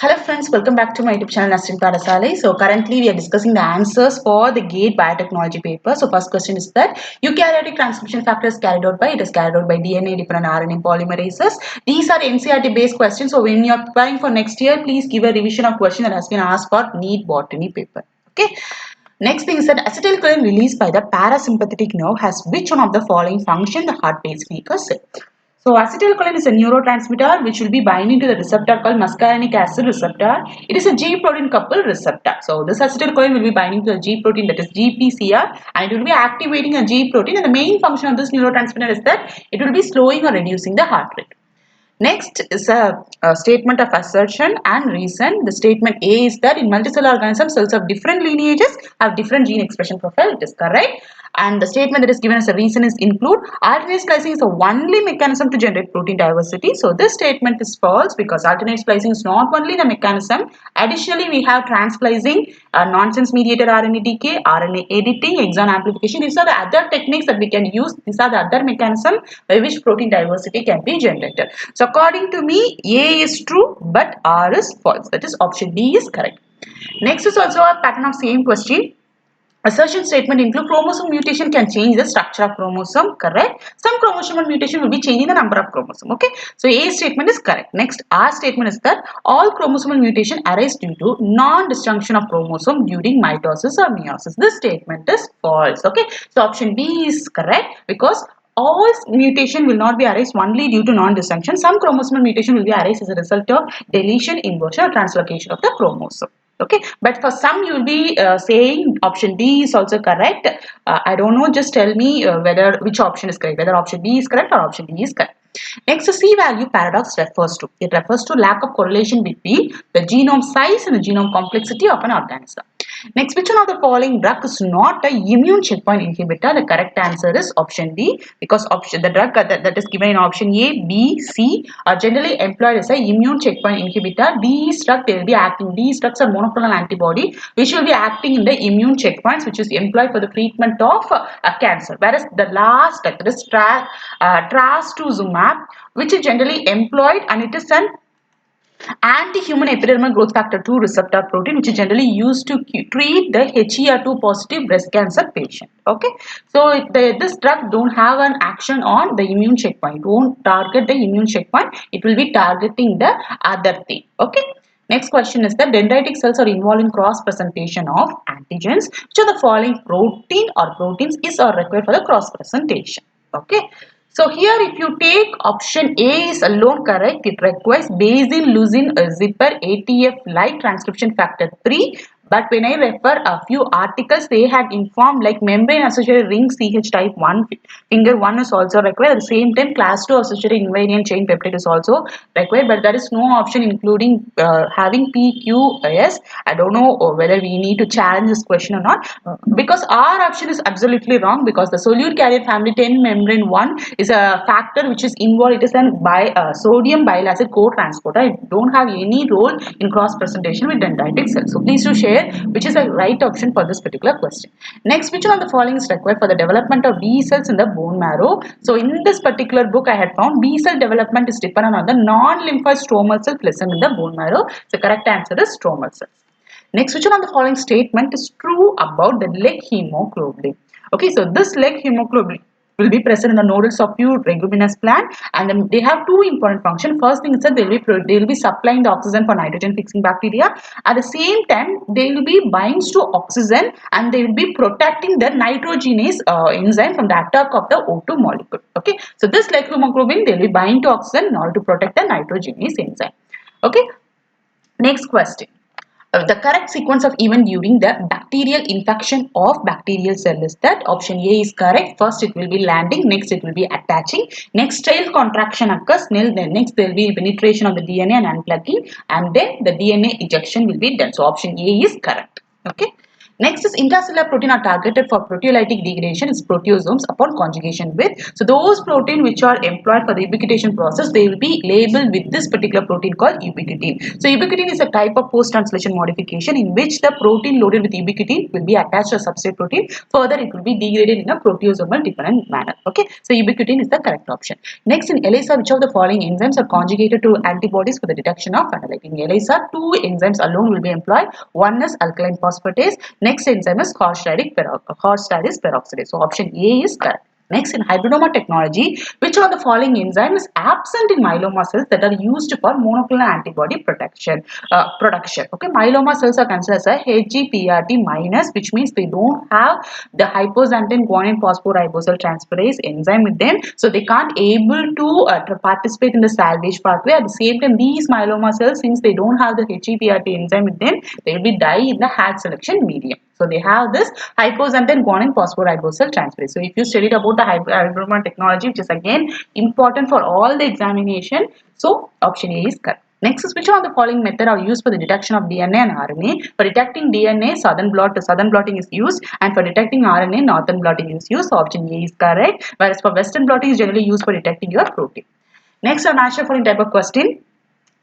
Hello friends, welcome back to my YouTube channel Nasrin Padasale. So currently we are discussing the answers for the GATE Biotechnology paper. So first question is that eukaryotic transcription factor is carried out by, it is carried out by DNA dependent RNA polymerases. These are NCERT based questions. So when you are applying for next year, please give a revision of question that has been asked for NEET botany paper. Okay. Next thing is that acetylcholine released by the parasympathetic nerve has which one of the following function the heart pacemaker cell? So acetylcholine is a neurotransmitter which will be binding to the receptor called muscarinic acid receptor. It is a G protein coupled receptor. So this acetylcholine will be binding to the G protein, that is GPCR, and it will be activating a G protein, and the main function of this neurotransmitter is that it will be slowing or reducing the heart rate. Next is a statement of assertion and reason. The statement A is that in multicellular organisms, cells of different lineages have different gene expression profile. It is correct. And the statement that is given as a reason is include alternate splicing is the only mechanism to generate protein diversity. So this statement is false because alternate splicing is not only the mechanism. Additionally, we have transsplicing, nonsense mediated RNA decay, RNA editing, exon amplification. These are the other techniques that we can use. These are the other mechanisms by which protein diversity can be generated. So according to me, A is true but R is false. That is option D is correct. Next is also a pattern of same question. Assertion statement include chromosome mutation can change the structure of chromosome, correct. Some chromosomal mutation will be changing the number of chromosome, okay. So A statement is correct. Next, R statement is that all chromosomal mutation arise due to non-disjunction of chromosome during mitosis or meiosis. This statement is false, okay. So option B is correct because all mutation will not be arise only due to non-disjunction. Some chromosomal mutation will be arise as a result of deletion, inversion or translocation of the chromosome. Okay, but for some you will be saying option D is also correct. I don't know, just tell me whether which option is correct, whether option D is correct or option D is correct. Next, the C-value paradox refers to, it refers to lack of correlation between the genome size and the genome complexity of an organism. Next, which one of the following drug is not a immune checkpoint inhibitor? The correct answer is option D because the drug that is given in option A, B, C are generally employed as a immune checkpoint inhibitor. These drugs they will be acting. These drugs are monoclonal antibody which will be acting in the immune checkpoints which is employed for the treatment of cancer. Whereas the last drug that is trastuzumab which is generally employed and it is an anti-human epidermal growth factor 2 receptor protein which is generally used to treat the HER2 positive breast cancer patient. Okay, so this drug don't have an action on the immune checkpoint. It won't target the immune checkpoint. It will be targeting the other thing. Okay. Next question is that dendritic cells are involved in cross presentation of antigens. Which of the following protein or proteins is or required for the cross presentation? Okay. So here if you take option A is alone correct, it requires basin, leucine, zipper, ATF like transcription factor 3. But when I refer a few articles, they had informed like membrane associated ring CH type 1 finger 1 is also required. At the same time, class 2 associated invariant chain peptide is also required. But there is no option including having PQS. I don't know whether we need to challenge this question or not because our option is absolutely wrong because the solute carrier family 10 membrane 1 is a factor which is involved. It is an sodium bile acid co-transporter. It don't have any role in cross presentation with dendritic cells. So please do share which is the right option for this particular question. Next, which one of the following is required for the development of B cells in the bone marrow? So in this particular book I had found B cell development is dependent on the non-lymphoid stromal cell present in the bone marrow. The correct answer is stromal cells. Next, which one of the following statement is true about the leg hemoglobin? Okay, so this leg hemoglobin will be present in the nodal of leguminous plant and then they have two important functions. First thing is that they will be supplying the oxygen for nitrogen fixing bacteria. At the same time, they will be binds to oxygen and they will be protecting the nitrogenase enzyme from the attack of the O2 molecule. Okay, so this leg hemoglobin they will be bind to oxygen in order to protect the nitrogenase enzyme. Okay, next question. The correct sequence of event during the bacterial infection of bacterial cell is that option A is correct. First it will be landing, next it will be attaching, next tail contraction occurs, next there will be penetration of the DNA and unplugging and then the DNA ejection will be done. So option A is correct. Okay. Next is intracellular protein are targeted for proteolytic degradation is proteosomes upon conjugation with. So those protein which are employed for the ubiquitination process, they will be labeled with this particular protein called ubiquitin. So ubiquitin is a type of post-translation modification in which the protein loaded with ubiquitin will be attached to a substrate protein. Further, it will be degraded in a proteosomal dependent manner. Okay, so ubiquitin is the correct option. Next, in ELISA, which of the following enzymes are conjugated to antibodies for the detection of phenolate? In ELISA, two enzymes alone will be employed. One is alkaline phosphatase. Next enzyme is horse-radish peroxidase. So option A is correct. Next, in hybridoma technology, which of the following enzyme is absent in myeloma cells that are used for monoclonal antibody production? Okay, myeloma cells are considered as a HGPRT minus, which means they don't have the hypoxanthine guanine phosphoribosyl transferase enzyme with them, so they can't able to participate in the salvage pathway. At the same time, these myeloma cells, since they don't have the HGPRT enzyme with them, they will be die in the hatch selection medium. So they have this hypoxanthine guanine phosphoribosyl transferase. So if you studied about the hybridoma technology, which is again important for all the examination, so option A is correct. Next is which one of the following method are used for the detection of DNA and RNA? For detecting DNA, southern blotting is used, and for detecting RNA, northern blotting is used. So option A is correct. Whereas for western blotting is generally used for detecting your protein. Next, a match the following type of question.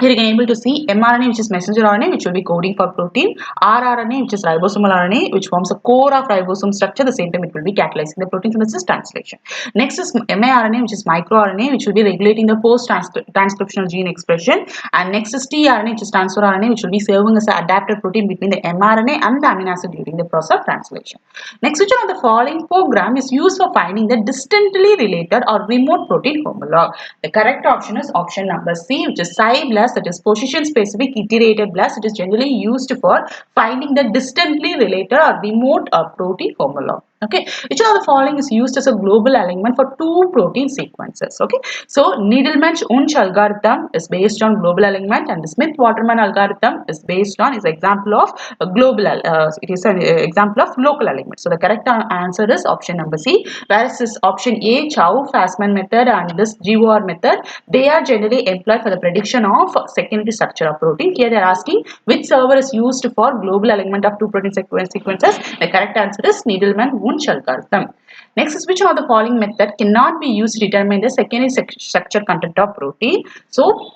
Here you can able to see mRNA, which is messenger RNA, which will be coding for protein. rRNA, which is ribosomal RNA, which forms a core of ribosome structure. The same time, it will be catalyzing the protein synthesis translation. Next is miRNA, which is microRNA, which will be regulating the post-transcriptional gene expression. And next is tRNA, which is transfer RNA, which will be serving as an adapted protein between the mRNA and the amino acid during the process of translation. Next, which one of the following program is used for finding the distantly related or remote protein homologue? The correct option is option number C, which is PSI-BLAST, that is position specific iterated blast. It is generally used for finding the distantly related or remote protein homologue. Okay, which of the following is used as a global alignment for two protein sequences? Okay, so Needleman-Wunsch algorithm is based on global alignment, and the Smith-Waterman algorithm is based on is example of it is an example of local alignment. So the correct answer is option number C. Whereas this option A, Chow-Fasman method and this GOR method, they are generally employed for the prediction of secondary structure of protein. Here they are asking which server is used for global alignment of two protein sequences. The correct answer is Needleman-Wunsch algorithm. Next is which of the following method cannot be used to determine the secondary structure content of protein? So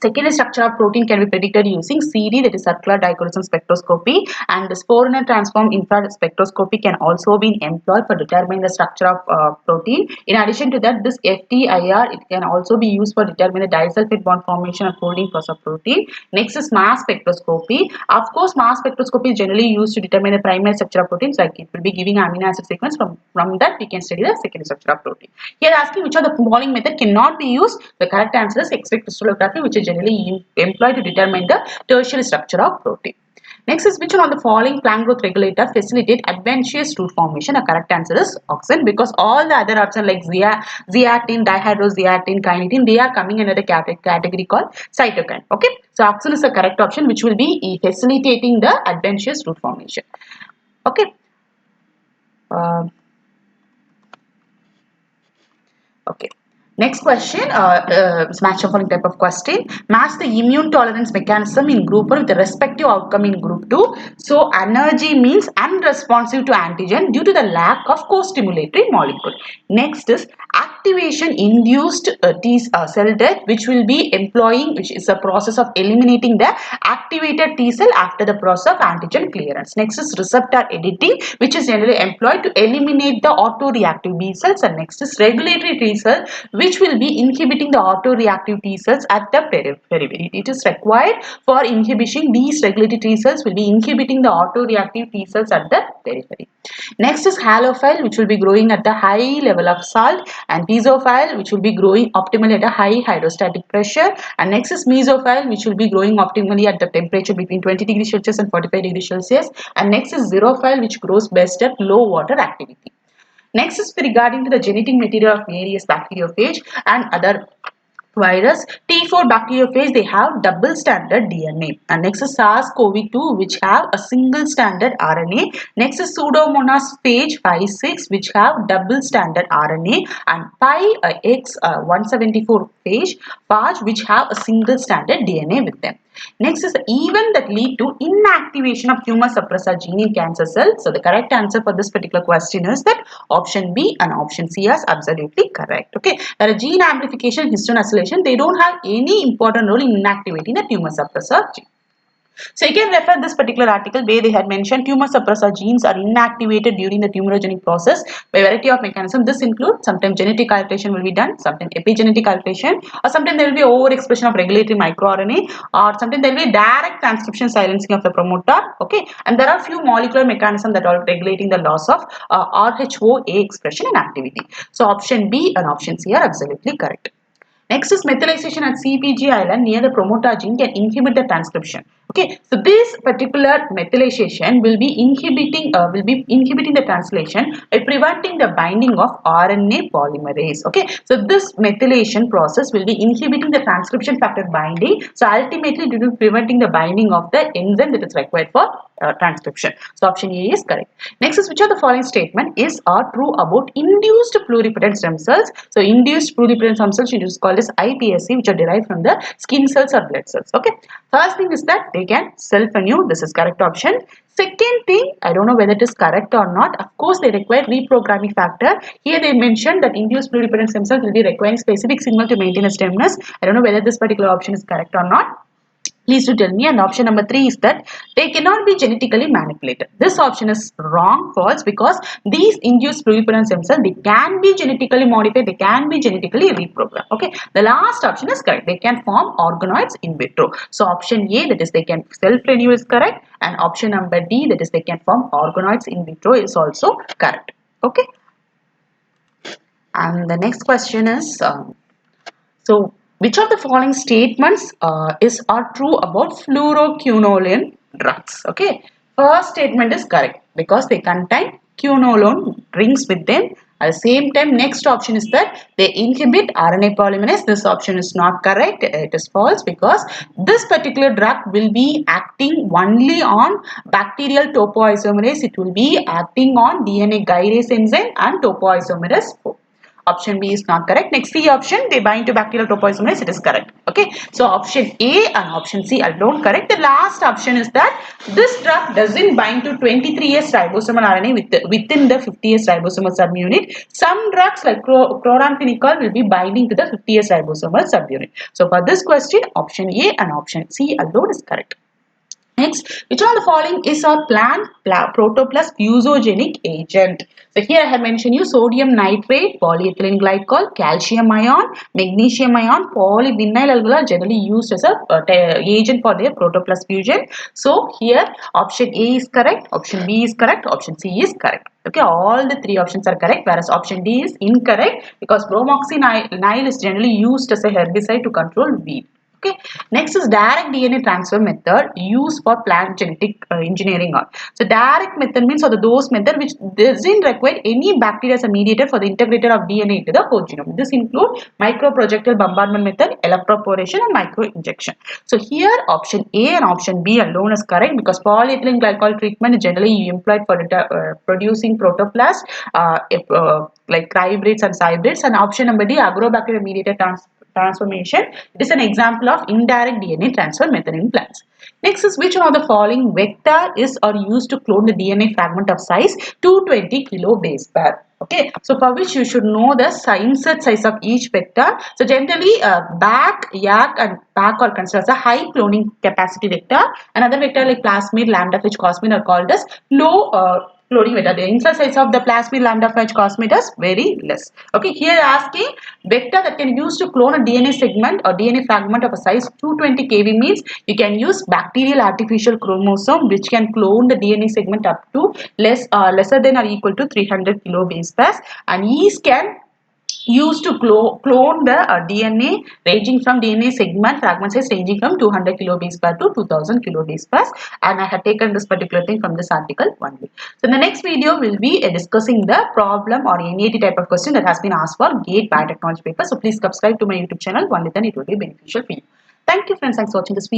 secondary structure of protein can be predicted using CD, that is circular dichroism spectroscopy, and the Fourier transform infrared spectroscopy can also be employed for determining the structure of protein. In addition to that, this FTIR, it can also be used for determining the disulfide bond formation and folding process of protein. Next is mass spectroscopy. Of course, mass spectroscopy is generally used to determine the primary structure of proteins, like it will be giving amino acid sequence. From that, we can study the secondary structure of protein. Here asking which of the following method cannot be used. The correct answer is X-ray crystallography, which is generally employed to determine the tertiary structure of protein. Next is which one of the following plant growth regulator facilitate adventitious root formation? The correct answer is auxin, because all the other options like zeatin, dihydrozeatin, kinetin, they are coming under the category called cytokine. Okay, so auxin is the correct option, which will be facilitating the adventitious root formation. Okay. Okay. Next question, match the following type of question. Match the immune tolerance mechanism in group 1 with the respective outcome in group 2. So, energy means unresponsive to antigen due to the lack of co-stimulatory molecule. Next is activation induced T cell death, which will be employing, which is a process of eliminating the activated T cell after the process of antigen clearance. Next is receptor editing, which is generally employed to eliminate the autoreactive B cells. And next is regulatory T cell, which will be inhibiting the autoreactive T cells at the periphery. It is required for inhibition. These regulatory T cells will be inhibiting the autoreactive T cells at the periphery. Next is halophile, which will be growing at the high level of salt, and piezophile, which will be growing optimally at a high hydrostatic pressure. And next is mesophile, which will be growing optimally at the temperature between 20 degrees Celsius and 45 degrees Celsius. And next is xerophile, which grows best at low water activity. Next is regarding to the genetic material of various bacteriophage and other virus. T4 bacteriophage, they have double stranded DNA. And next is SARS-CoV-2, which have a single stranded RNA. Next is Pseudomonas phage 5-6, which have double stranded RNA. And Pi X 174 phage, which have a single stranded DNA with them. Next is the event that lead to inactivation of tumor suppressor gene in cancer cells. So the correct answer for this particular question is that option B and option C is absolutely correct. Okay, that a gene amplification, histone acylation, they don't have any important role in inactivating the tumor suppressor gene. So you can refer this particular article where they had mentioned tumor suppressor genes are inactivated during the tumorigenic process by a variety of mechanisms. This includes sometimes genetic alteration will be done, sometimes epigenetic alteration, or sometimes there will be overexpression of regulatory microRNA, or sometimes there will be direct transcription silencing of the promoter. Okay, and there are few molecular mechanisms that are regulating the loss of RHOA expression and activity. So option B and option C are absolutely correct. Next is methylation at CpG island near the promoter gene can inhibit the transcription. Okay, so this particular methylation will be inhibiting the translation by preventing the binding of RNA polymerase. Okay, so this methylation process will be inhibiting the transcription factor binding. So ultimately, due to preventing the binding of the enzyme that is required for transcription. So option A is correct. Next is which of the following statement is or true about induced pluripotent stem cells? So induced pluripotent stem cells it is called as iPSC, which are derived from the skin cells or blood cells. Okay. First thing is that they can self-renew. This is correct option. Second thing, I don't know whether it is correct or not. Of course, they require reprogramming factor. Here they mentioned that induced pluripotent stem cells will be requiring specific signal to maintain a stemness. I don't know whether this particular option is correct or not. Please do tell me. And option number 3 is that they cannot be genetically manipulated. This option is wrong, false, because these induced pluripotent stem cells, they can be genetically modified, they can be genetically reprogrammed. Okay, the last option is correct. They can form organoids in vitro. So option A, that is they can self-renew, is correct, and option number D, that is they can form organoids in vitro, is also correct. Okay, and the next question is so, which of the following statements are true about fluoroquinolone drugs? Okay, first statement is correct because they contain quinolone rings with them. At the same time, next option is that they inhibit RNA polymerase. This option is not correct. It is false because this particular drug will be acting only on bacterial topoisomerase. It will be acting on DNA gyrase enzyme and topoisomerase 4. Option B is not correct. Next C option, they bind to bacterial topoisomerase. It is correct. Okay. So option A and option C are not correct. The last option is that this drug doesn't bind to 23S ribosomal RNA within the 50S ribosomal subunit. Some drugs like chloramphenicol will be binding to the 50S ribosomal subunit. So for this question, option A and option C alone is correct. Next, which one of the following is a plant protoplast fusogenic agent? So here I have mentioned you sodium nitrate, polyethylene glycol, calcium ion, magnesium ion, polyvinyl alcohol are generally used as a agent for their protoplast fusion. So here option A is correct, option B is correct, option C is correct. Okay, all the three options are correct, whereas option D is incorrect because bromoxynil is generally used as a herbicide to control weed. Okay. Next is direct DNA transfer method used for plant genetic engineering. So direct method means those method which doesn't require any bacteria as a mediator for the integrator of DNA into the whole genome. This include microprojectile bombardment method, electroporation and microinjection. So here option A and option B alone is correct because polyethylene glycol treatment is generally employed for producing protoplast like hybrids and hybrids, and option number D agrobacterial mediator transformation. It is an example of indirect DNA transfer method in plants. Next is which one of the following vector is or used to clone the DNA fragment of size 220 kilobase pair. Okay, so for which you should know the insert size of each vector. So generally BAC, YAC and PAC are considered as a high cloning capacity vector. Another vector like plasmid, lambda, fetch, cosmid are called as low cloning vector. The insert size of the plasmid, lambda, fetch, cosmid is very less. Okay, here asking vector that can use to clone a DNA segment or DNA fragment of a size 220 kb means you can use bacterial artificial chromosome which can clone the DNA segment up to lesser than or equal to 300 kilobase pairs, and yeast can used to clone the DNA ranging from DNA segment fragment size ranging from 200 kilobase pair to 2000 kilobase pairs, and I have taken this particular thing from this article only. So in the next video we'll be discussing the problem or NET type of question that has been asked for GATE biotechnology paper. So please subscribe to my YouTube channel, only then it will be beneficial for you. Thank you friends, thanks for watching this video.